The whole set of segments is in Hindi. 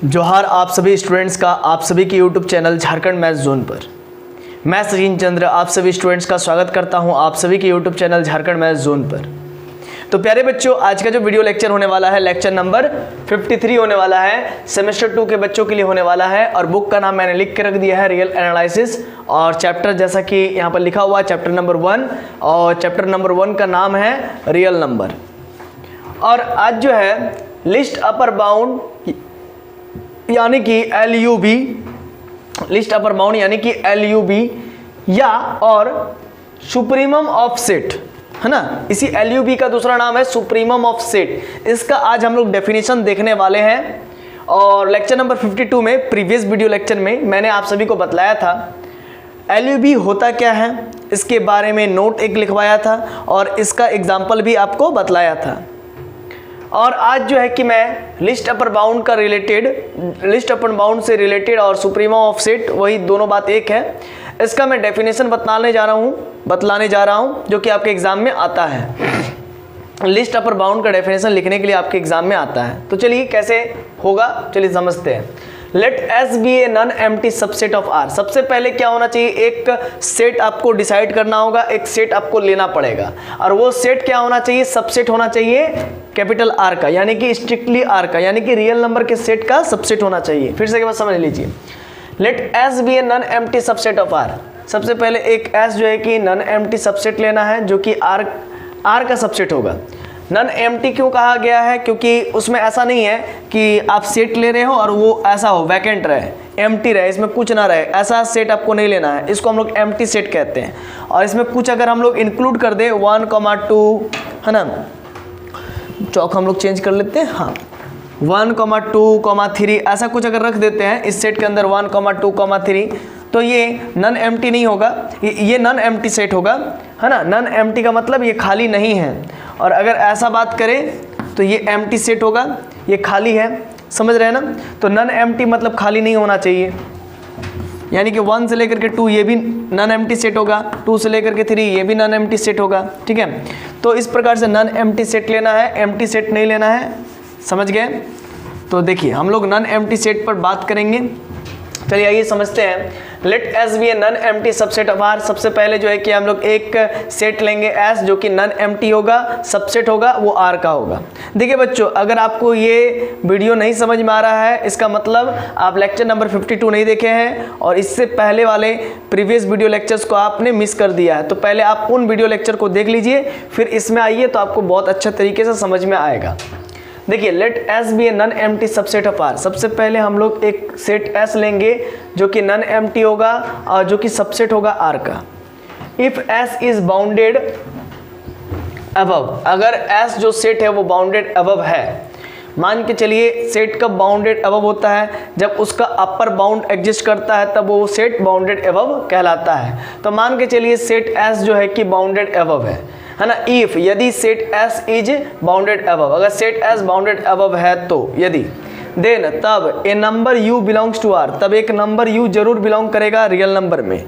जोहार आप सभी स्टूडेंट्स का आप सभी के YouTube channel Jharkhand maths zone पर। मैं सचिन चंद्र आप सभी स्टूडेंट्स का स्वागत करता हूं आप सभी के YouTube channel Jharkhand maths zone पर। तो प्यारे बच्चों, आज का जो वीडियो लेक्चर होने वाला है लेक्चर नंबर 53 होने वाला है, सेमेस्टर 2 के बच्चों के लिए होने वाला है। और बुक का नाम मैंने लिख के रख दिया है रियल एनालिसिस, और चैप्टर जैसा कि यहाँ पर लिखा हुआ है चैप्टर नंबर 1, और चैप्टर नंबर 1 का नाम है रियल नंबर। और आज जो है लिस्ट अपर बाउंड यानी कि LUB, लिस्ट अपर बाउंड यानी कि LUB या और सुप्रीमम ऑफ सेट है ना, इसी LUB का दूसरा नाम है सुप्रीमम ऑफ सेट। इसका आज हम लोग डेफिनेशन देखने वाले हैं। और लेक्चर नंबर 52 में, प्रीवियस वीडियो लेक्चर में मैंने आप सभी को बतलाया था LUB होता क्या है, इसके बारे में नोट एक लिखवाया था और इसका एग्जाम्पल भी आपको बतलाया था। और आज जो है कि मैं लिस्ट अपर बाउंड का रिलेटेड, लिस्ट अपर बाउंड से रिलेटेड और सुप्रीमम ऑफ सेट वही दोनों बात एक है, इसका मैं डेफिनेशन बतलाने जा रहा हूँ जो कि आपके एग्जाम में आता है। लिस्ट अपर बाउंड का डेफिनेशन लिखने के लिए आपके एग्जाम में आता है। तो चलिए कैसे होगा, चलिए समझते हैं। Let S be a non empty subset of R। सबसे पहले क्या होना चाहिए, एक सेट आपको डिसाइड करना होगा, एक सेट आपको लेना पड़ेगा, और वो सेट क्या होना चाहिए, सबसेट होना चाहिए कैपिटल R का, यानी कि स्ट्रिक्टली R का, यानी कि रियल नंबर के सेट का सबसेट होना चाहिए। फिर से एक बार समझ लीजिए, let S be a non empty subset of R। सबसे पहले एक S जो है कि नॉन एम्प्टी सबसेट लेना है जो कि R का सबसेट होगा। नॉन एम्प्टी क्यों कहा गया है, क्योंकि उसमें ऐसा नहीं है कि आप सेट ले रहे हो और वो ऐसा हो वैकेंट रहे, एम्प्टी रहे, इसमें कुछ ना रहे, ऐसा सेट आपको नहीं लेना है। इसको हम लोग एम्प्टी सेट कहते हैं। और इसमें कुछ अगर हम लोग इंक्लूड कर दे 1, 2 है ना, चौक हम लोग चेंज कर लेते हैं, हाँ 1, 2, 3 ऐसा कुछ अगर रख देते हैं इस सेट के अंदर 1, 2, 3, तो ये नॉन एम्प्टी नहीं होगा, ये नॉन एम्प्टी सेट होगा, है ना। नॉन एम्प्टी का मतलब ये खाली नहीं है। और अगर ऐसा बात करें तो ये एम्प्टी सेट होगा, ये खाली है, समझ रहे हैं ना। तो नॉन एम्प्टी मतलब खाली नहीं होना चाहिए, यानी कि 1 से लेकर के 2 ये भी नॉन एम्प्टी सेट होगा, 2 से लेकर के 3 ये भी नॉन एम्प्टी सेट होगा, ठीक है। तो इस प्रकार से नॉन एम्प्टी सेट लेना है, एम्प्टी सेट नहीं लेना है, समझ गए। तो देखिए हम लोग नॉन एम्प्टी सेट पर बात करेंगे। चलिए आइए समझते हैं। Let S be a non empty subset of R। सबसे पहले जो है कि हम लोग एक सेट लेंगे S जो कि नॉन एम्प्टी होगा, सबसेट होगा वो R का होगा। देखिए बच्चों, अगर आपको ये वीडियो नहीं समझ में आ रहा है, इसका मतलब आप लेक्चर नंबर 52 नहीं देखे हैं और इससे पहले वाले प्रीवियस वीडियो लेक्चर्स को आपने मिस कर दिया है। तो पहले आप उन वीडियो लेक्चर को देख लीजिए, फिर इसमें आइए तो आपको बहुत अच्छा तरीके से समझ में आएगा। देखिए let S be a non empty subset of R। सबसे पहले हम लोग एक सेट S लेंगे जो कि नॉन एम्प्टी होगा और जो कि सबसेट होगा R का। If S is bounded above, अगर S जो सेट है वो बाउंडेड अबव है, मान के चलिए सेट कब बाउंडेड अबव होता है, जब उसका अपर बाउंड एग्जिस्ट करता है तब वो सेट बाउंडेड अबव कहलाता है। तो मान के चलिए सेट S जो है कि बाउंडेड अबव है ना। इफ यदि set S is bounded above, अगर सेट S बाउंडेड अबव है तो यदि, देन तब a number U belongs to R, तब एक नंबर U जरूर बिलोंग करेगा रियल नंबर में,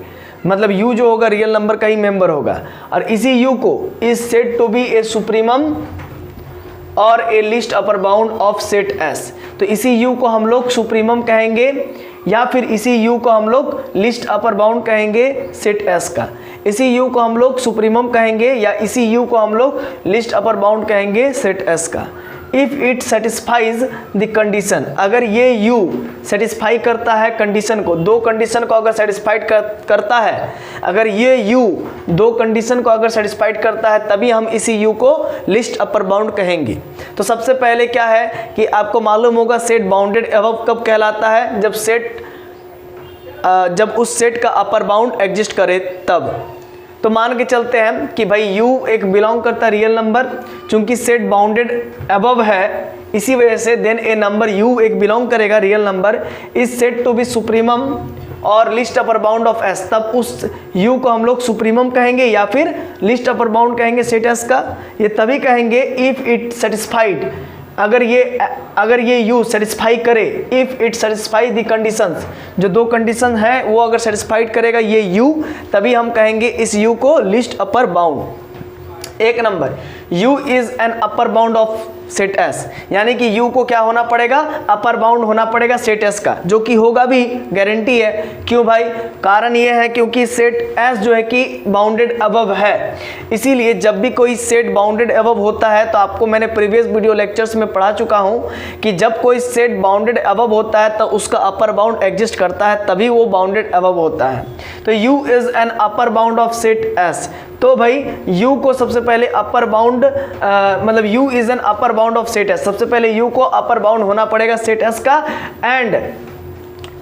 मतलब U जो होगा रियल नंबर का ही मेंबर होगा। और इसी U को is said to be a supremum और a least upper bound of set S। तो इसी U को हम लोग सुप्रीमम कहेंगे या फिर इसी U को हम लोग लिस्ट अपर बाउंड कहेंगे सेट S का। इसी U को हम लोग सुप्रीमम कहेंगे या इसी U को हम लोग लिस्ट अपर बाउंड कहेंगे सेट S का। If it satisfies the condition, अगर ये U सेटिस्फाई करता है कंडीशन को, दो कंडीशन को अगर सेटिस्फाइड करता है, अगर ये U दो कंडीशन को अगर सेटिस्फाइड करता है तभी हम इसी U को लिस्ट अपर बाउंड कहेंगे। तो सबसे पहले क्या है कि आपको मालूम होगा सेट बाउंडेड अबव कब कहलाता है, जब उस सेट का अपर बाउंड एग्जिस्ट करे तब। तो मान के चलते हैं कि भाई U एक बिलोंग करता है रियल नंबर, चूंकि सेट बाउंडेड अबव है इसी वजह से देन ए नंबर U एक बिलोंग करेगा real number is set to be supremum और least upper bound of S। तब उस U को हम लोग सुप्रीमम कहेंगे या फिर लिस्ट अपर बाउंड कहेंगे सेट S का। ये तभी कहेंगे इफ इट सेटिस्फाइड, अगर ये U सेटिस्फाई करे, if it satisfy the conditions, जो दो कंडीशन है वो अगर सेटिस्फाइड करेगा ये U, तभी हम कहेंगे इस U को लिस्ट अपर बाउंड। एक नंबर, u is an upper bound of set S, यानी कि u को क्या होना पड़ेगा, अपर बाउंड होना पड़ेगा सेट S का, जो कि होगा भी, गारंटी है। क्यों भाई, कारण ये है क्योंकि सेट S जो है कि बाउंडेड अबव है, इसीलिए जब भी कोई सेट बाउंडेड अबव होता है, तो आपको मैंने प्रीवियस वीडियो लेक्चर्स में पढ़ा चुका हूं कि जब कोई सेट बाउंडेड अबव होता है तो उसका अपर बाउंड एग्जिस्ट करता है, तभी वो बाउंडेड अबव होता है। तो u is an upper bound of set S, तो भाई u को सबसे पहले अपर बाउंड मतलब u is an upper bound of set S, सबसे पहले u को अपर बाउंड होना पड़ेगा सेट S का। And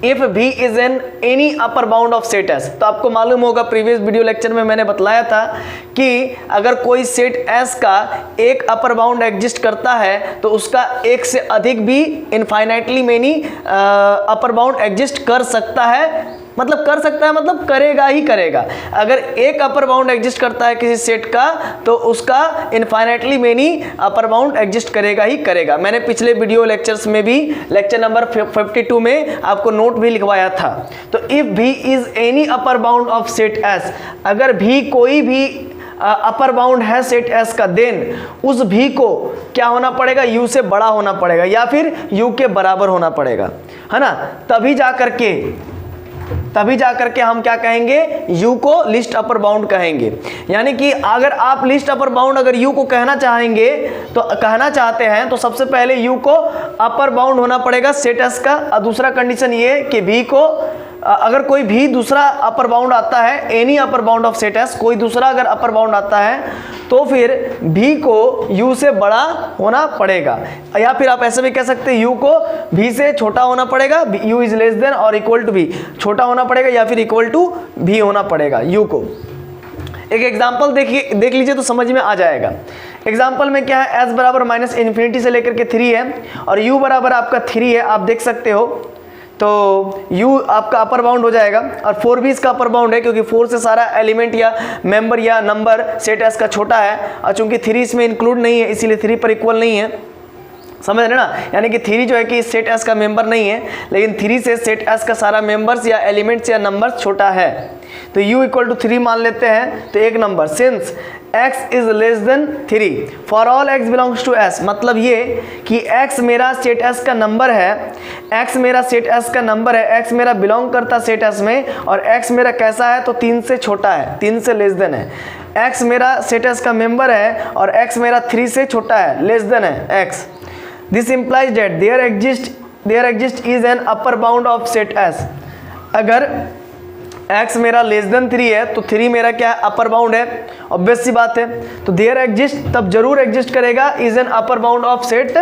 if v is an any upper bound of set S, तो आपको मालूम होगा प्रीवियस वीडियो लेक्चर में मैंने बतलाया था कि अगर कोई सेट S का एक अपर बाउंड एग्जिस्ट करता है तो उसका एक से अधिक भी infinitely many upper bound exist कर सकता है, मतलब कर सकता है मतलब करेगा ही करेगा। अगर एक अपर बाउंड एग्जिस्ट करता है किसी सेट का तो उसका infinitely many upper bound exist करेगा ही करेगा। मैंने पिछले वीडियो लेक्चर्स में भी लेक्चर नंबर 52 में आपको नोट भी लिखवाया था। तो if v is any upper bound of set S, अगर भी कोई भी अपर बाउंड है सेट S का, देन उस v को क्या होना पड़ेगा, u से बड़ा होना पड़ेगा या फिर u के बराबर होना पड़ेगा, है ना। तभी जा करके हम क्या कहेंगे, u को लिस्ट अपर बाउंड कहेंगे। यानी कि अगर आप लिस्ट अपर बाउंड अगर u को कहना चाहते हैं तो सबसे पहले u को अपर बाउंड होना पड़ेगा सेट S का। और दूसरा कंडीशन ये कि v को अगर कोई भी दूसरा अपर बाउंड आता है, any upper bound of set S, कोई दूसरा अगर अपर बाउंड आता है तो फिर v को u से बड़ा होना पड़ेगा, या फिर आप ऐसे भी कह सकते हैं u को v से छोटा होना पड़ेगा, u इज लेस देन और इक्वल टू v, छोटा होना पड़ेगा या फिर इक्वल टू v होना पड़ेगा u को। एक एग्जांपल देख लीजिए तो समझ में आ जाएगा। एग्जांपल में क्या है, s बराबर माइनस इन्फिनिटी से लेकर के 3 है और u बराबर आपका 3 है, आप देख सकते हो। तो u आपका अपर बाउंड हो जाएगा और 4 भी इसका अपर बाउंड है, क्योंकि 4 से सारा एलिमेंट या मेंबर या नंबर सेट S का छोटा है, और चूंकि 3 इसमें इंक्लूड नहीं है इसीलिए 3 पर इक्वल नहीं है, समझ रहे ना। यानी कि 3 जो है कि सेट S का मेंबर नहीं है, लेकिन 3 से सेट S का सारा मेंबर्स या एलिमेंट्स या नंबर्स छोटा है। तो u इक्वल टू 3 मान लेते हैं। तो एक number, since x is less than 3 for all x belongs to S, मतलब ये कि x मेरा सेट S का नंबर है, x मेरा सेट S का नंबर है, x मेरा बिलोंग करता सेट S में, और x मेरा कैसा है तो 3 से छोटा है, 3 से लेस देन है। x मेरा सेट S का मेंबर है और x मेरा 3 से छोटा है, लेस देन है x। This implies that there exist is an upper bound of set S। अगर x मेरा लेस देन 3 है तो 3 मेरा क्या है, अपर बाउंड है, ऑब्वियस सी बात है। तो देयर एग्जिस्ट तब जरूर एग्जिस्ट करेगा is an upper bound of set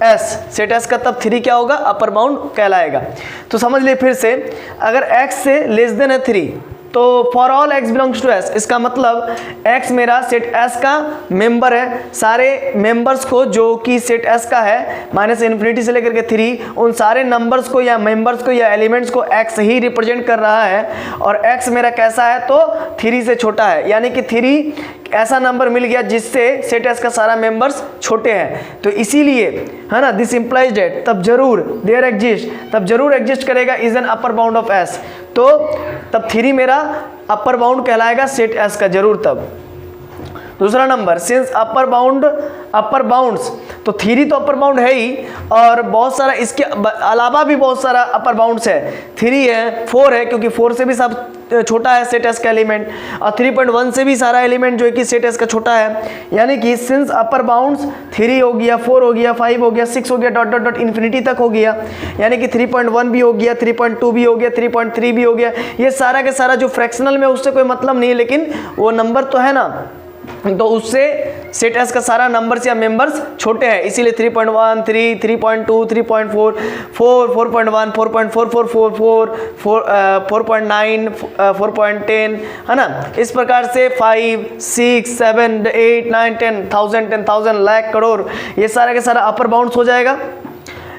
S, set S का तब 3 क्या होगा, अपर बाउंड कहलाएगा। तो समझ लिए फिर से, अगर x से लेस देन है 3 तो for all x belongs to S, इसका मतलब x मेरा सेट S का मेंबर है, सारे मेंबर्स को जो कि सेट S का है माइनस इन्फिनिटी से लेकर के 3, उन सारे नंबर्स को या मेंबर्स को या एलिमेंट्स को x ही रिप्रेजेंट कर रहा है, और x मेरा कैसा है तो 3 से छोटा है। यानी कि 3 ऐसा नंबर मिल गया जिससे सेट S का सारा मेंबर्स छोटे हैं, तो इसीलिए है ना, दिस इम्प्लाइज डेट तब जरूर एग्जिस्ट करेगा is an upper bound of S। तो तब 3 मेरा अपर बाउंड कहलाएगा सेट S का जरूर तब। दूसरा नंबर, सिंस अपर बाउंड्स, तो 3 तो अपर बाउंड है ही, और बहुत सारा इसके अलावा भी बहुत सारा अपर बाउंड्स है, 3 है, 4 है, क्योंकि 4 से भी सब छोटा है सेट S का एलिमेंट, और 3.1 से भी सारा एलिमेंट जो है कि सेट S का छोटा है। यानी कि सिंस अपर बाउंड्स 3 हो गया, 4 हो गया, 5 हो गया, 6 हो गया, डॉट डॉट डॉट इन्फिनिटी तक हो गया, यानी कि 3.1 भी हो गया, 3.2 भी हो गया, 3.3 भी हो गया। ये सारा के सारा जो फ्रैक्शनल में उससे कोई मतलब नहीं है, लेकिन वो नंबर तो है ना, तो उससे सेट S का सारा नंबर्स या मेंबर्स छोटे हैं, इसीलिए 3.1, 3, 3.2, 3.4, 4, 4.1, 4.4, 4.9, 4.10, है ना। इस प्रकार से 5, 6, 7, 8, 9, 10, 1000, 10,000, लाख, करोड़, ये सारा के सारा अपर बाउंड्स हो जाएगा।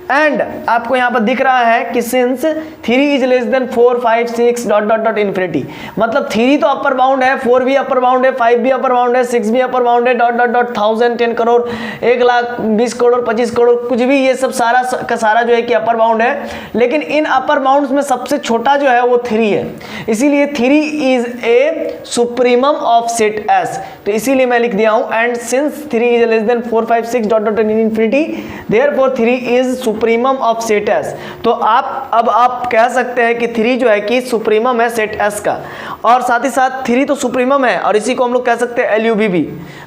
एंड आपको यहाँ पर दिख रहा है कि since 3 is less then 4 5 6 dot dot dot infinity, मतलब 3 तो अपर बाउंड है, 4 भी अपर बाउंड है, 5 भी अपर बाउंड है, 6 भी अपर बाउंड है, dot dot dot 1000 10 crore 1 lakh 20 crore 25 crore कुछ भी, ये सब सारा का सारा जो है कि अपर बाउंड है। लेकिन इन अपर बाउंड्स में सबसे छोटा जो है वो 3 है, इसीलिए 3 is a supremum of set S. तो इसीलिए मैं लिख दिया हूं and since 3 is less then 4 5 6 dot dot infinity therefore 3 is supremum of set S. तो आप कह सकते हैं कि 3 जो है कि सुप्रीमम है सेट एस का, और साथ ही साथ 3 तो सुप्रीमम है और इसी को हम लोग कह सकते हैं एलयूबी भी,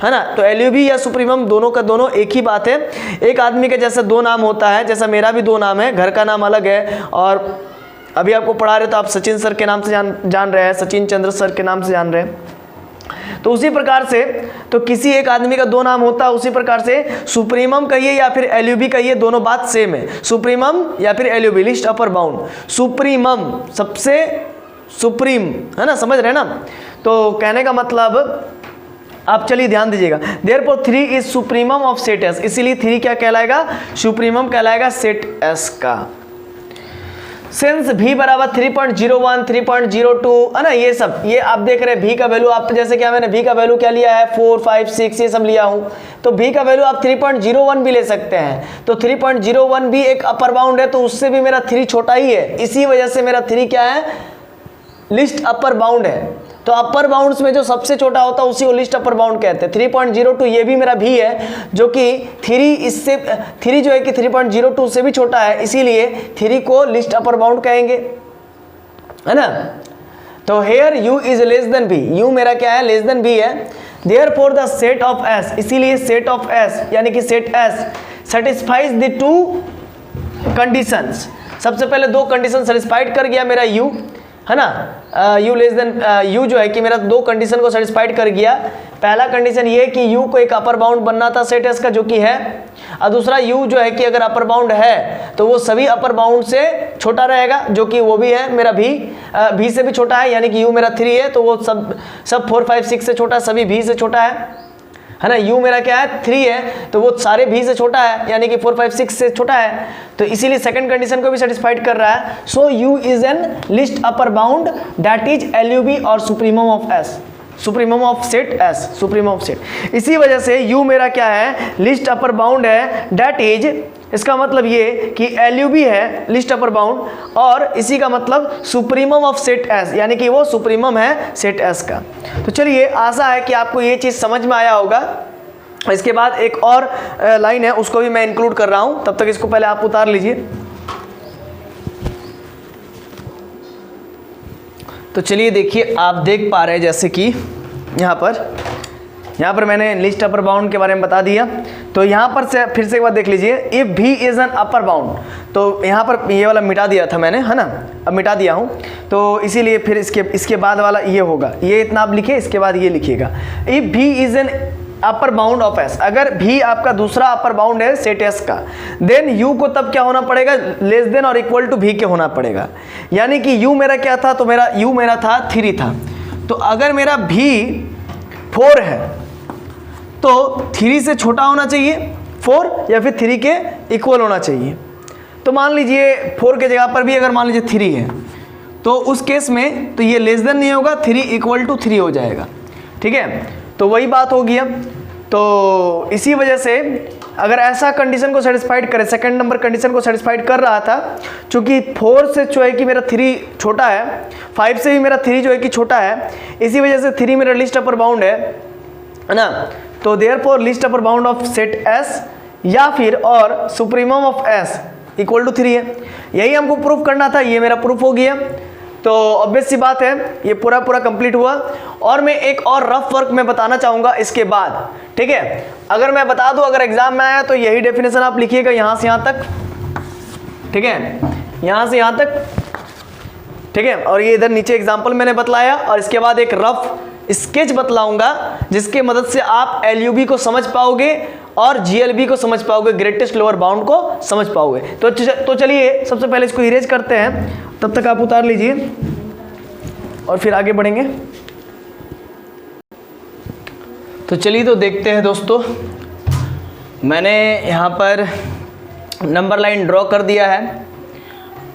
है ना। तो एलयूबी या सुप्रीमम दोनों का दोनों एक ही बात है। एक आदमी के जैसे 2 नाम होता है, जैसा मेरा भी 2 नाम है, घर का नाम अलग है, और अभी आपको पढ़ा रहे तो आप सचिन सर के नाम से जान रहे हैं, सचिन चंद्र सर के नाम से जान रहे हैं। तो उसी प्रकार से तो किसी एक आदमी का 2 नाम होता है, उसी प्रकार से सुप्रीमम कहिए या फिर एलयूबी कहिए, दोनों बात सेम है, सुप्रीमम या फिर एलयूबी, लिस्ट अपर बाउंड। सुप्रीमम सबसे सुप्रीम, है ना, समझ रहे हैं ना। तो कहने का मतलब आप चलिए ध्यान दीजिएगा, therefore 3 is supremum of set S, इसीलिए 3 क्या कहलाएगा, सुप्रीमम कहलाएगा सेट एस का। सिंस v बराबर 3.01 3.02 है ना, ये सब ये आप देख रहे हैं v का वैल्यू, आप जैसे क्या मैंने v का वैल्यू क्या लिया है 4 5 6 ये सब लिया हूं, तो v का वैल्यू आप 3.01 भी ले सकते हैं। तो 3.01 भी एक अपर बाउंड है, तो उससे भी मेरा 3 छोटा ही है, इसी वजह से मेरा 3 क्या है, लिस्ट अपर बाउंड है। तो अपर बाउंड्स में जो सबसे छोटा होता है उसी को लिस्ट अपर बाउंड कहते हैं। 3.02 ये भी मेरा भी है, जो कि 3 जो है कि 3.02 से भी छोटा है, इसीलिए 3 को लिस्ट अपर बाउंड कहेंगे, है ना। तो here u is less than b, u मेरा क्या है, लेस देन b है। Therefore the set of s, इसीलिए सेट ऑफ s यानी कि set s satisfies the 2 conditions. सबसे पहले 2 कंडीशन सेटिस्फाइड कर गया मेरा u, है ना, u लेस देन u जो है कि मेरा 2 कंडीशन को सेटिस्फाइड कर गया। पहला कंडीशन ये कि u को एक अपर बाउंड बनना था सेट एस का, जो कि है, और दूसरा u जो है कि अगर अपर बाउंड है तो वो सभी अपर बाउंड से छोटा रहेगा, जो कि वो भी है मेरा v से भी छोटा है, यानी कि u मेरा 3 है, तो वो सब 4 5 6 से छोटा, सभी v से छोटा है ना। u मेरा क्या है 3 है, तो वो सारे v से छोटा है, यानी कि 4 5 6 से छोटा है, तो इसीलिए सेकंड कंडीशन को भी सेटिस्फाइड कर रहा है। So u is an least upper bound that is LUB और supremum of s, supremum of set s, supremum of set. इसी वजह से u मेरा क्या है, लिस्ट अपर बाउंड है, दैट इज, इसका मतलब ये कि एलयूबी है लिस्ट अपर बाउंड, और इसी का मतलब सुप्रीमम ऑफ सेट एस, यानी कि वो सुप्रीमम है सेट एस का। तो चलिए, आशा है कि आपको ये चीज़ समझ में आया होगा। इसके बाद एक और लाइन है, उसको भी मैं इंक्लूड कर रहा हूँ, तब तक इसको पहले आप उतार लीजिए। तो चलिए देखिए, आप देख पा रहे हैं जैसे कि यहाँ पर मैंने लिस्ट अपर बाउंड के बारे में बता दिया। तो यहाँ पर से फिर से एक बार देख लीजिए, इफ भी इज एन अपर बाउंड, तो यहाँ पर ये वाला मिटा दिया था मैंने, है ना, अब मिटा दिया हूँ, तो इसीलिए फिर इसके बाद वाला ये होगा, ये इतना आप लिखिए, इसके बाद ये लिखिएगा, इफ भी is an upper bound of S, अगर भी आपका दूसरा अपर बाउंड है सेट एस का, देन यू को तब क्या होना पड़ेगा, लेस देन और इक्वल टू भी के होना पड़ेगा। यानी कि यू मेरा क्या था, तो मेरा यू मेरा था 3 था, तो अगर मेरा भी 4 है तो 3 से छोटा होना चाहिए 4, या फिर 3 के इक्वल होना चाहिए। तो मान लीजिए 4 के जगह पर भी अगर मान लीजिए 3 है, तो उस केस में तो ये लेस देन नहीं होगा, 3 इक्वल टू 3 हो जाएगा, ठीक है। तो वही बात हो गया। तो इसी वजह से अगर ऐसा कंडीशन को सेटिस्फाइड करे, सेकंड नंबर कंडीशन को सेटिस्फाइड कर रहा था, चूंकि 4 से जो है कि मेरा 3 छोटा है, 5 से भी मेरा 3 जो है कि छोटा है, इसी वजह से 3 मेरा लिस्ट अपर बाउंड है ना। तो therefore least upper bound of set S या फिर और supremum of S equal to 3 है। यही हमको प्रूफ करना था, ये मेरा प्रूफ हो गया। तो ऑब्वियस सी बात है, ये पूरा कंप्लीट हुआ। और मैं एक और रफ वर्क में बताना चाहूँगा इसके बाद, ठीक है। अगर मैं बता दूं, अगर एग्जाम में आया तो यही डेफिनेशन आप लिखिएगा यहाँ से यहाँ तक, ठीक है, यहाँ से यहाँ तक, ठीक है। और ये इधर नीचे एग्जाम्पल मैंने बतलाया, और इसके बाद एक रफ स्केच बतलाऊंगा जिसके मदद से आप एलयूबी को समझ पाओगे और जीएलबी को समझ पाओगे, ग्रेटेस्ट लोअर बाउंड को समझ पाओगे। तो चलिए सबसे पहले इसको इरेज करते हैं, तब तक आप उतार लीजिए और फिर आगे बढ़ेंगे। तो चलिए तो देखते हैं दोस्तों, मैंने यहाँ पर नंबर लाइन ड्रॉ कर दिया है,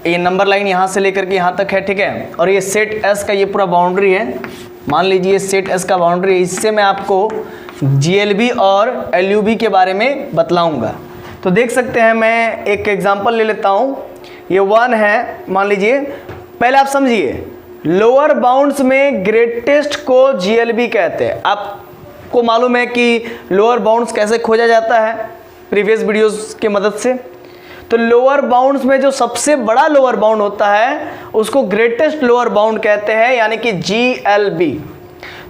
ये नंबर लाइन यहाँ से लेकर के यहाँ तक है, ठीक है। और ये सेट एस का ये पूरा बाउंड्री है, मान लीजिए सेट एस का बाउंड्री है। इससे मैं आपको जीएलबी और एलयूबी के बारे में बतलाऊंगा। तो देख सकते हैं, मैं एक एग्जांपल ले लेता हूँ। ये 1 है, मान लीजिए। पहले आप समझिए, लोअर बाउंड्स में ग्रेटेस्ट को जीएलबी कहते हैं। आपको मालूम है कि लोअर बाउंड्स कैसे खोजा जाता है प्रीवियस वीडियोस के मदद से। तो लोअर बाउंड्स में जो सबसे बड़ा लोअर बाउंड होता है उसको ग्रेटेस्ट लोअर बाउंड कहते हैं, यानी कि जीएलबी।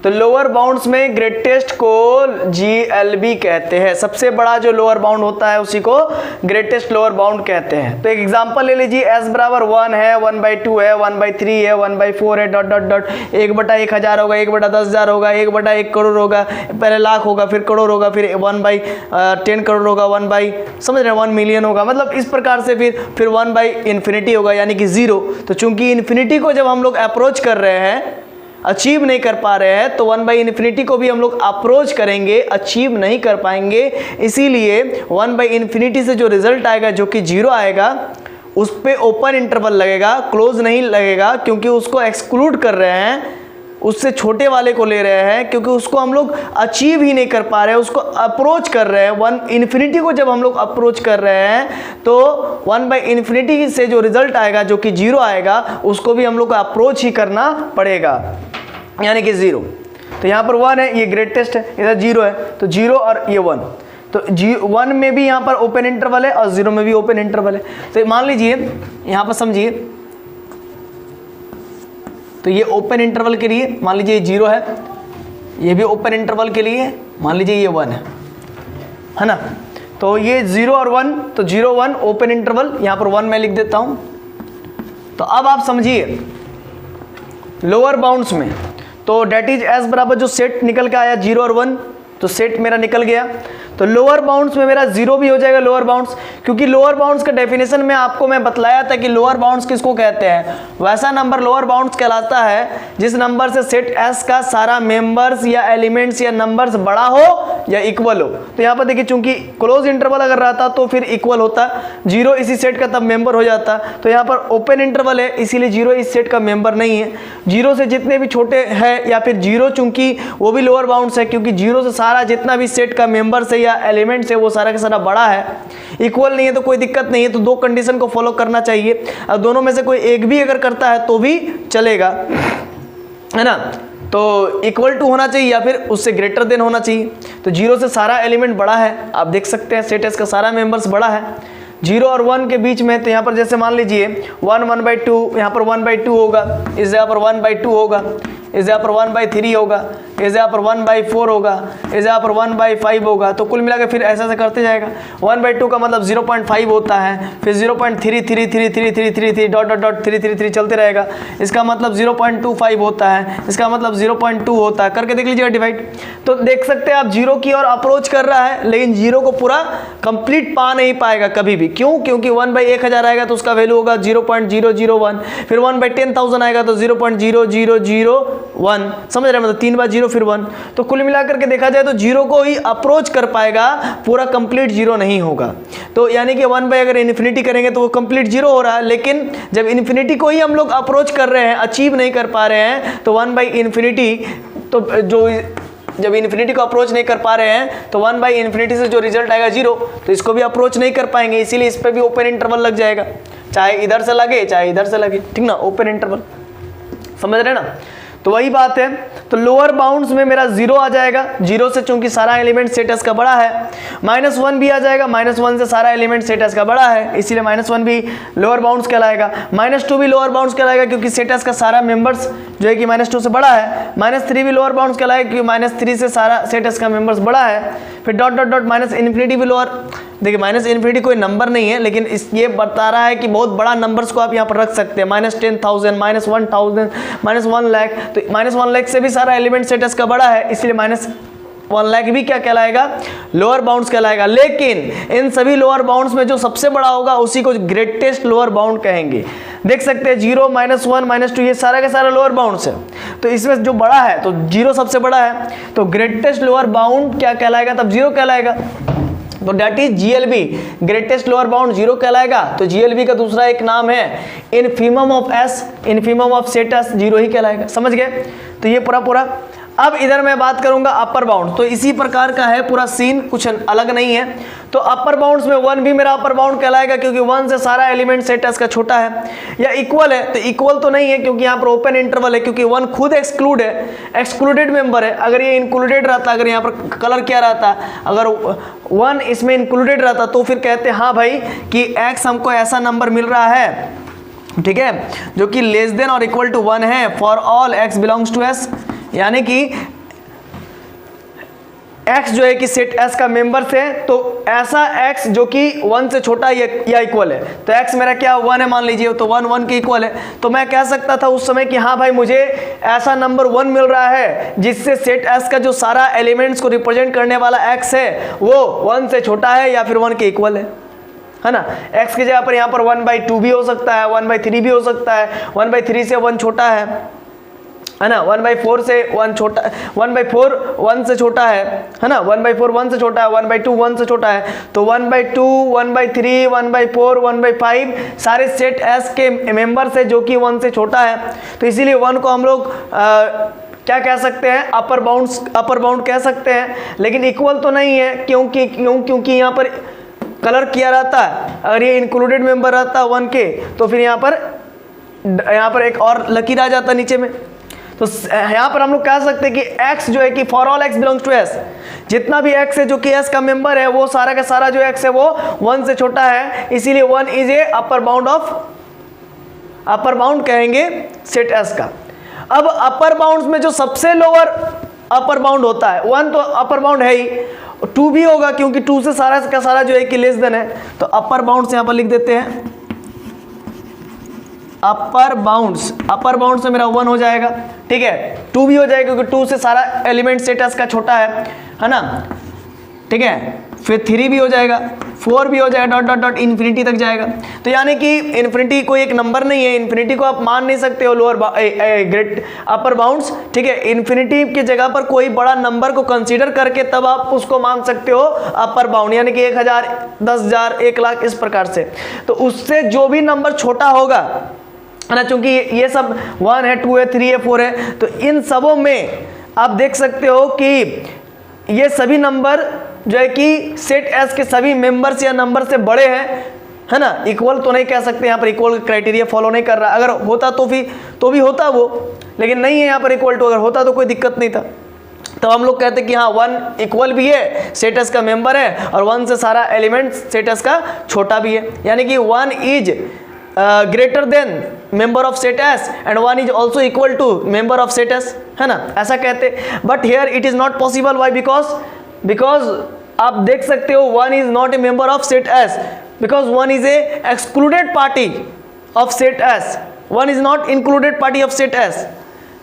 तो लोअर बाउंड्स में ग्रेटेस्ट को जीएलबी कहते हैं। सबसे बड़ा जो लोअर बाउंड होता है उसी को ग्रेटेस्ट लोअर बाउंड कहते हैं। तो एक एग्जांपल ले लीजिए, s बराबर 1 है, 1/2 है, 1/3 है, 1/4 है, डॉट डॉट डॉट, 1/1000 होगा, 1/10,000 होगा, 1/1 करोड़ होगा, पहले लाख होगा, फिर करोड़ होगा, फिर 1/10 करोड़ होगा, समझ रहे हैं, 1 मिलियन होगा। मतलब इस प्रकार से फिर 1/इंफिनिटी होगा, यानी कि 0। तो चूंकि इन्फिनिटी को जब हम लोग अप्रोच कर रहे हैं, अचीव नहीं कर पा रहे हैं, तो 1/इंफिनिटी को भी हम लोग अप्रोच करेंगे, अचीव नहीं कर पाएंगे। इसीलिए 1/इंफिनिटी से जो रिजल्ट आएगा, जो कि 0 आएगा, उस पे ओपन इंटरवल लगेगा, क्लोज नहीं लगेगा, क्योंकि उसको एक्सक्लूड कर रहे हैं, उससे छोटे वाले को ले रहे हैं, क्योंकि उसको हम लोग अचीव ही नहीं कर पा रहे हैं, उसको अप्रोच कर रहे हैं। 1/इंफिनिटी को जब हम लोग अप्रोच कर रहे हैं तो 1/इंफिनिटी से जो रिजल्ट आएगा, जो कि 0 आएगा, उसको भी हम लोग को अप्रोच ही करना पड़ेगा, यानी कि 0। तो यहाँ पर 1 है, ये ग्रेटेस्ट है, इधर 0 है, तो 0 और ये 1। तो 1 में भी यहाँ पर ओपन इंटरवल है और 0 में भी ओपन इंटरवल है। तो मान लीजिए, यहाँ पर समझिए, तो ये ओपन इंटरवल के लिए मान लीजिए 0 है, ये भी ओपन इंटरवल के लिए मान लीजिए ये 1 है ना। तो ये 0 और 1, तो 0 1 ओपन इंटरवल, यहाँ पर 1 मैं लिख देता हूँ। तो अब आप समझिए, लोअर बाउंड्स में तो डेट इज एस बराबर जो सेट निकल के आया 0 और 1, तो सेट मेरा निकल गया। तो लोअर बाउंड्स में मेरा 0 भी हो जाएगा, लोअर बाउंड्स, क्योंकि लोअर बाउंड्स का डेफिनेशन में आपको मैं बतलाया था कि लोअर बाउंड्स किसको कहते हैं। वैसा नंबर लोअर बाउंड्स कहलाता है जिस नंबर से सेट एस का सारा मेंबर्स या एलिमेंट्स या नंबर्स बड़ा हो या इक्वल हो। तो यहाँ पर देखिए, चूंकि क्लोज इंटरवल अगर रहता तो फिर इक्वल होता, 0 इसी सेट का तब मेंबर हो जाता। तो यहाँ पर ओपन इंटरवल है, इसीलिए 0 इस सेट का मेंबर नहीं है। 0 से जितने भी छोटे हैं, या फिर 0 चूंकि वो भी लोअर बाउंड्स है, क्योंकि 0 से सारा जितना भी सेट का मेंबर्स है या एलिमेंट्स है वो सारा का सारा बड़ा है। इक्वल नहीं है तो कोई दिक्कत नहीं है, तो 2 कंडीशन को फॉलो करना चाहिए। अब दोनों में से कोई एक भी अगर करता है तो भी चलेगा, है ना। तो इक्वल टू होना चाहिए या फिर उससे ग्रेटर देन होना चाहिए। तो 0 से सारा एलिमेंट बड़ा है, आप देख सकते हैं सेट एस का सारा मेंबर्स बड़ा है। 0 और 1 के बीच में, तो यहाँ पर जैसे मान लीजिए 1 1/2, यहाँ पर 1/2 होगा, इस जगह पर 1/2 होगा, इस जगह पर 1/3 होगा, इस जगह पर 1/4 होगा, इस जगह पर 1/5 होगा। तो कुल मिलाकर फिर ऐसा ऐसा करते जाएगा। 1/2 का मतलब 0.5 होता है, फिर 0.333333 डॉट डॉट डॉट 333 चलते रहेगा। इसका मतलब 0.25 होता है, इसका मतलब 0.2 होता है, करके देख लीजिएगा डिवाइड। तो देख सकते हैं आप 0 की ओर अप्रोच कर रहा है, लेकिन 0 को पूरा कंप्लीट पा नहीं पाएगा कभी भी। क्यों? क्योंकि 1/1000 आएगा तो उसका वैल्यू होगा 0.001, फिर 1/10,000 आएगा तो 0.0001, समझ रहे हैं, मतलब 3 बार 0 फिर 1। तो कुल मिलाकर के देखा जाए तो 0 को ही अप्रोच कर पाएगा, पूरा कंप्लीट 0 नहीं होगा। तो यानी कि 1 अगर इन्फिनिटी करेंगे तो वो कंप्लीट 0 हो रहा है, लेकिन जब इन्फिनिटी को ही हम लोग अप्रोच कर रहे हैं, अचीव नहीं कर पा रहे हैं, तो 1/इंफिनिटी, तो जो जब इन्फिनिटी को अप्रोच नहीं कर पा रहे हैं तो 1/इंफिनिटी से जो रिजल्ट आएगा 0, तो इसको भी अप्रोच नहीं कर पाएंगे, इसीलिए इस पर भी ओपन इंटरवल लग जाएगा, चाहे इधर से लगे चाहे इधर से लगे, ठीक ना, ओपन इंटरवल, समझ रहे ना। तो वही बात है। तो लोअर बाउंड्स में मेरा 0 आ जाएगा, 0 से चूंकि सारा एलिमेंट सेट एस का बड़ा है। -1 भी आ जाएगा, -1 से सारा एलिमेंट सेट एस का बड़ा है, इसीलिए -1 भी लोअर बाउंड्स कहलाएगा। -2 भी लोअर बाउंड्स कहलाएगा क्योंकि सेट एस का सारा मेंबर्स जो है कि -2 से बड़ा है। -3 भी लोअर बाउंड्स कहलाएगा क्योंकि -3 से सारा सेट एस का मेंबर्स बड़ा है। फिर डॉट डॉट डॉट -इंफिनिटी भी लोअर, देखिए -इंफिनिटी कोई नंबर नहीं है, लेकिन ये बता रहा है कि बहुत बड़ा नंबर्स को आप यहाँ पर रख सकते हैं, -10,000, -1,000, -1 लाख। तो -1 लाख से भी सारा एलिमेंट सेट एस का बड़ा है, इसलिए -1 लाख भी क्या कहलाएगा, लोअर बाउंड्स कहलाएगा। लेकिन इन सभी लोअर बाउंड्स में जो सबसे बड़ा होगा उसी को ग्रेटेस्ट लोअर बाउंड कहेंगे। देख सकते हैं 0, -1, -2 ये सारा का सारा लोअर बाउंड्स है। तो इसमें जो बड़ा है तो 0 सबसे बड़ा है, तो ग्रेटेस्ट लोअर बाउंड क्या कहलाएगा, तब 0 कहलाएगा। तो that is GLB, greatest lower bound 0 कहलाएगा। तो GLB का दूसरा एक नाम है infimum of S, infimum of set S 0 ही कहलाएगा। समझ गए? तो ये पूरा। अब इधर मैं बात करूंगा अपर बाउंड, तो इसी प्रकार का है पूरा सीन, कुछ अलग नहीं है। तो अपर बाउंड्स में 1 भी मेरा अपर बाउंड कहलाएगा क्योंकि 1 से सारा एलिमेंट सेट S का छोटा है। या इक्वल है, तो इक्वल तो नहीं है क्योंकि यहाँ पर ओपन इंटरवल है, क्योंकि 1 खुद एक्सक्लूड है, एक्सक्लूडेड मेंबर है। अगर ये इंक्लूडेड रहता, अगर यहाँ पर कलर क्या रहता, अगर 1 इसमें इंक्लूडेड रहता तो फिर कहते हाँ भाई कि x हमको ऐसा नंबर मिल रहा है, ठीक है, जो कि लेस देन और इक्वल टू 1 है for all x belongs to S, यानी कि x जो है कि सेट S का मेंबर्स है, तो ऐसा x जो कि 1 से छोटा या इक्वल है। तो x मेरा क्या 1 है मान लीजिए, तो 1 1 के इक्वल है। तो मैं कह सकता था उस समय कि हाँ भाई मुझे ऐसा नंबर 1 मिल रहा है जिससे सेट S का जो सारा एलिमेंट्स को रिप्रेजेंट करने वाला x है वो 1 से छोटा है या फिर 1 के इक्वल है ना। x की जगह पर यहाँ पर 1/2 भी हो सकता है, 1/3 भी हो सकता है, 1/3 से 1 छोटा है ना, 1/4 से 1 छोटा, 1/4 1 से छोटा है ना, 1/4 1 से छोटा है, 1/2 1 से छोटा है। तो 1/2 1/3 1/4 1/5 सारे सेट S के मेंबर्स है जो कि 1 से छोटा है। तो इसीलिए 1 को हम लोग क्या कह सकते हैं, अपर बाउंड कह सकते हैं। लेकिन इक्वल तो नहीं है, क्योंकि यहाँ पर कलर किया रहता है। अगर ये इंक्लूडेड मेंबर रहता 1 के तो फिर यहाँ पर एक और लकीर आ जाता नीचे में। तो यहाँ पर हम लोग कह सकते हैं कि x जो है कि for all x belongs to S, जितना भी x है जो कि S का मेंबर है वो सारा का सारा जो x है वो 1 से छोटा है, इसीलिए 1 इज ए अपर बाउंड कहेंगे सेट S का। अब अपर बाउंड्स में जो सबसे लोअर अपर बाउंड होता है, 1 तो अपर बाउंड है ही, 2 भी होगा क्योंकि 2 से सारा का सारा जो है कि लेस देन है। तो अपर बाउंड्स यहाँ पर लिख देते हैं, अपर बाउंड से मेरा 1 हो जाएगा, ठीक है। 2 भी हो जाएगा क्योंकि 2 से सारा एलिमेंट सेट S का छोटा है ना, ठीक है। फिर 3 भी हो जाएगा, 4 भी हो जाएगा, डॉट इन्फिनिटी तक जाएगा। तो यानी कि इन्फिनिटी कोई एक नंबर नहीं है, इन्फिनिटी को आप मान नहीं सकते हो लोअर ग्रेट अपर बाउंड्स, ठीक है। इन्फिनिटी की जगह पर कोई बड़ा नंबर को कंसीडर करके तब आप उसको मान सकते हो अपर बाउंड, यानी कि 1000 10,000 1,00,000 इस प्रकार से। तो उससे जो भी नंबर छोटा होगा है ना, चूंकि ये सब 1 है 2 है 3 है 4 है, तो इन सबों में आप देख सकते हो कि ये सभी नंबर जो है कि सेट S के सभी मेंबर्स या नंबर से बड़े हैं, है ना। इक्वल तो नहीं कह सकते, यहाँ पर इक्वल क्राइटेरिया फॉलो नहीं कर रहा। अगर होता तो भी होता वो, लेकिन नहीं है यहाँ पर इक्वल टू। अगर होता तो कोई दिक्कत नहीं था। तो हम लोग कहते हैं कि हाँ 1 इक्वल भी है, सेट S का मेंबर है, और 1 से सारा एलिमेंट सेट S का छोटा भी है, यानी कि 1 is greater than member of set S and 1 is also equal to member of set S, है ना, ऐसा कहते। But here it is not possible. Why? Because आप देख सकते हो 1 is not a member of set S, because 1 is a excluded party of set S, 1 is not included party of set S.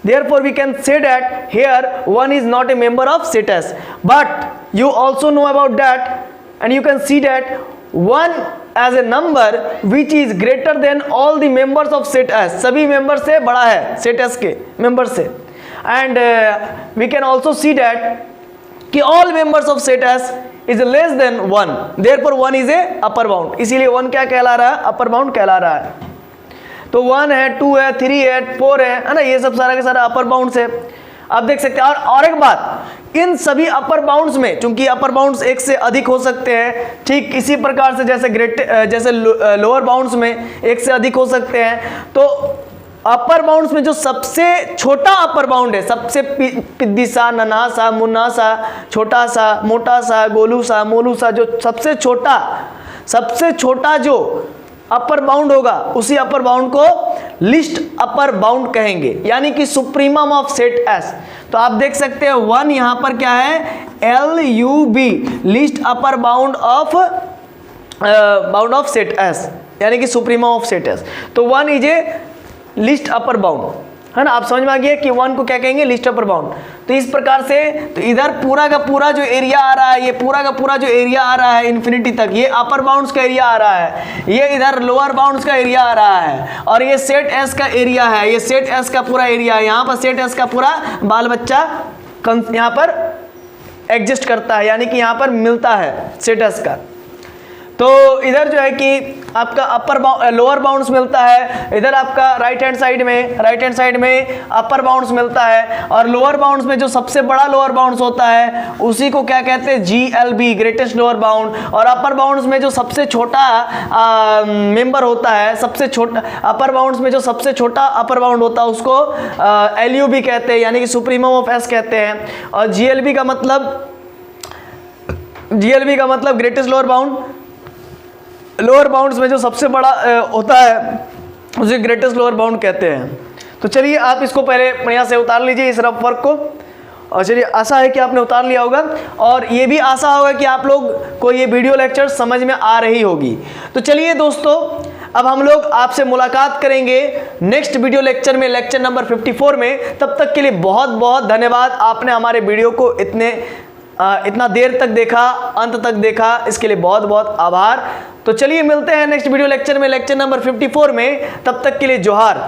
Therefore we can say that here 1 is not a member of set S. But you also know about that, and you can see that 1 as a number which is greater than all the members of set S, सभी मेंबर से बड़ा है set S के मेंबर से। And we can also see that कि all members of set S is less than 1, therefore 1 is a upper bound, इसीलिए 1 क्या कहला रहा है, अपर बाउंड कहला रहा है। तो 1 है 2 है 3 है 4 है ना, ये सब सारा के सारा अपर बाउंड्स है। आप देख सकते हैं। और एक बात, इन सभी अपर बाउंड्स में, चूंकि अपर बाउंड्स एक से अधिक हो सकते हैं, ठीक इसी प्रकार से जैसे लोअर बाउंड्स में एक से अधिक हो सकते हैं, तो अपर बाउंड्स में जो सबसे छोटा अपर बाउंड है, सबसे पिद्दी सा, नन्हा सा, मुन्ना सा, छोटा सा, मोटा सा, गोलू सा, मोलू सा, जो सबसे छोटा जो अपर बाउंड होगा उसी अपर बाउंड को लिस्ट अपर बाउंड कहेंगे, यानी कि सुप्रीमम ऑफ सेट S। तो आप देख सकते हैं 1 यहां पर क्या है, LUB, list upper bound of set S, यानी कि सुप्रीमम ऑफ सेट S। तो 1 is A least upper bound, है ना। आप समझ में आ गया कि 1 को क्या कहेंगे, लिस्ट अपर बाउंड। तो इस प्रकार से तो इधर पूरा का पूरा जो एरिया आ रहा है, ये पूरा का पूरा जो एरिया आ रहा है इन्फिनिटी तक, ये अपर बाउंड्स का एरिया आ रहा है, ये इधर लोअर बाउंड्स का एरिया आ रहा है, और ये सेट S का एरिया है, ये सेट S का पूरा एरिया है। यहाँ पर सेट S का पूरा बाल बच्चा यहाँ पर एग्जिस्ट करता है, यानी कि यहाँ पर मिलता है स्टेटस का। तो इधर जो है कि आपका लोअर बाउंड्स मिलता है, इधर आपका राइट हैंड साइड में अपर बाउंड्स मिलता है, और लोअर बाउंड्स में जो सबसे बड़ा लोअर बाउंड्स होता है उसी को क्या कहते हैं, GLB ग्रेटेस्ट लोअर बाउंड, और अपर बाउंड्स में जो सबसे छोटा मेंबर होता है, सबसे छोटा अपर बाउंड्स में जो सबसे छोटा अपर बाउंड होता है उसको LUB कहते हैं, यानी कि सुप्रीमम ऑफ S कहते हैं। और GLB का मतलब greatest lower bound, lower bounds में जो सबसे बड़ा होता है उसे ग्रेटेस्ट लोअर बाउंड कहते हैं। तो चलिए आप इसको पहले बढ़िया से उतार लीजिए इस रफ वर्क को, और चलिए आशा है कि आपने उतार लिया होगा, और ये भी आशा होगा कि आप लोग को ये वीडियो लेक्चर समझ में आ रही होगी। तो चलिए दोस्तों, अब हम लोग आपसे मुलाकात करेंगे नेक्स्ट वीडियो लेक्चर में, लेक्चर नंबर 54 में। तब तक के लिए बहुत बहुत धन्यवाद, आपने हमारे वीडियो को इतना देर तक देखा, अंत तक देखा, इसके लिए बहुत बहुत आभार। तो चलिए मिलते हैं नेक्स्ट वीडियो लेक्चर में, लेक्चर नंबर 54 में। तब तक के लिए जोहार।